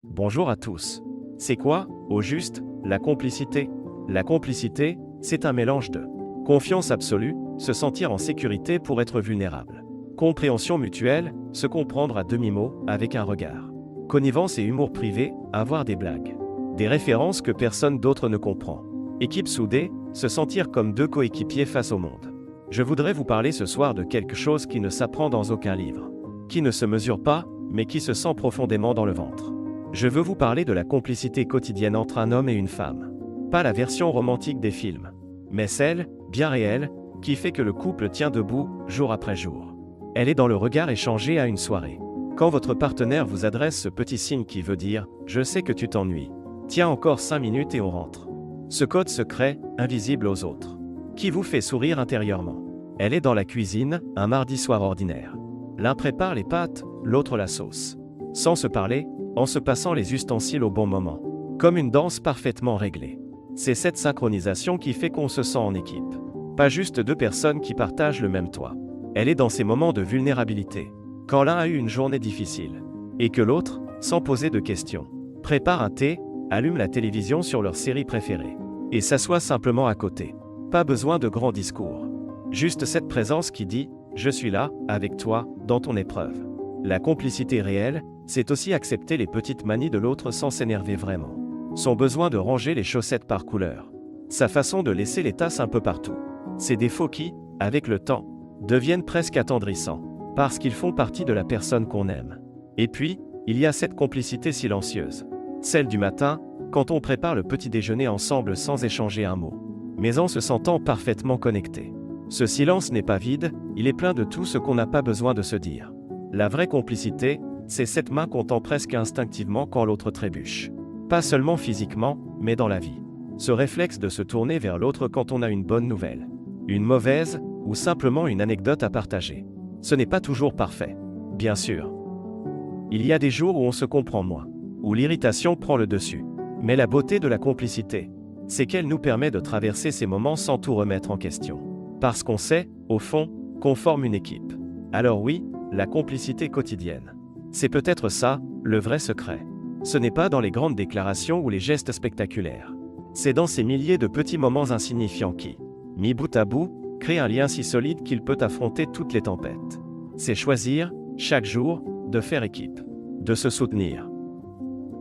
Bonjour à tous. C'est quoi, au juste, la complicité? La complicité, c'est un mélange de confiance absolue, se sentir en sécurité pour être vulnérable. Compréhension mutuelle, se comprendre à demi-mot, avec un regard. Connivence et humour privé, avoir des blagues. Des références que personne d'autre ne comprend. Équipe soudée, se sentir comme deux coéquipiers face au monde. Je voudrais vous parler ce soir de quelque chose qui ne s'apprend dans aucun livre. Qui ne se mesure pas, mais qui se sent profondément dans le ventre. Je veux vous parler de la complicité quotidienne entre un homme et une femme. Pas la version romantique des films, mais celle, bien réelle, qui fait que le couple tient debout, jour après jour. Elle est dans le regard échangé à une soirée. Quand votre partenaire vous adresse ce petit signe qui veut dire « Je sais que tu t'ennuies. Tiens encore 5 minutes et on rentre ». Ce code secret, invisible aux autres. Qui vous fait sourire intérieurement. Elle est dans la cuisine, un mardi soir ordinaire. L'un prépare les pâtes, l'autre la sauce. Sans se parler, en se passant les ustensiles au bon moment. Comme une danse parfaitement réglée. C'est cette synchronisation qui fait qu'on se sent en équipe. Pas juste deux personnes qui partagent le même toit. Elle est dans ces moments de vulnérabilité. Quand l'un a eu une journée difficile. Et que l'autre, sans poser de questions, prépare un thé, allume la télévision sur leur série préférée. Et s'assoit simplement à côté. Pas besoin de grands discours. Juste cette présence qui dit « Je suis là, avec toi, dans ton épreuve ». La complicité réelle, c'est aussi accepter les petites manies de l'autre sans s'énerver vraiment. Son besoin de ranger les chaussettes par couleur. Sa façon de laisser les tasses un peu partout. Ces défauts qui, avec le temps, deviennent presque attendrissants. Parce qu'ils font partie de la personne qu'on aime. Et puis, il y a cette complicité silencieuse. Celle du matin, quand on prépare le petit déjeuner ensemble sans échanger un mot. Mais en se sentant parfaitement connecté. Ce silence n'est pas vide, il est plein de tout ce qu'on n'a pas besoin de se dire. La vraie complicité, c'est cette main qu'on tend presque instinctivement quand l'autre trébuche. Pas seulement physiquement, mais dans la vie. Ce réflexe de se tourner vers l'autre quand on a une bonne nouvelle, une mauvaise, ou simplement une anecdote à partager. Ce n'est pas toujours parfait. Bien sûr. Il y a des jours où on se comprend moins, où l'irritation prend le dessus. Mais la beauté de la complicité, c'est qu'elle nous permet de traverser ces moments sans tout remettre en question. Parce qu'on sait, au fond, qu'on forme une équipe. Alors oui, la complicité quotidienne. C'est peut-être ça, le vrai secret. Ce n'est pas dans les grandes déclarations ou les gestes spectaculaires. C'est dans ces milliers de petits moments insignifiants qui, mis bout à bout, créent un lien si solide qu'il peut affronter toutes les tempêtes. C'est choisir, chaque jour, de faire équipe, de se soutenir,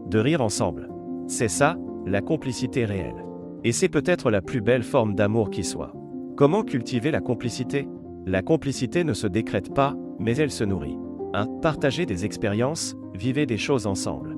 de rire ensemble. C'est ça, la complicité réelle. Et c'est peut-être la plus belle forme d'amour qui soit. Comment cultiver la complicité? La complicité ne se décrète pas, mais elle se nourrit. 1. Partagez des expériences, vivez des choses ensemble.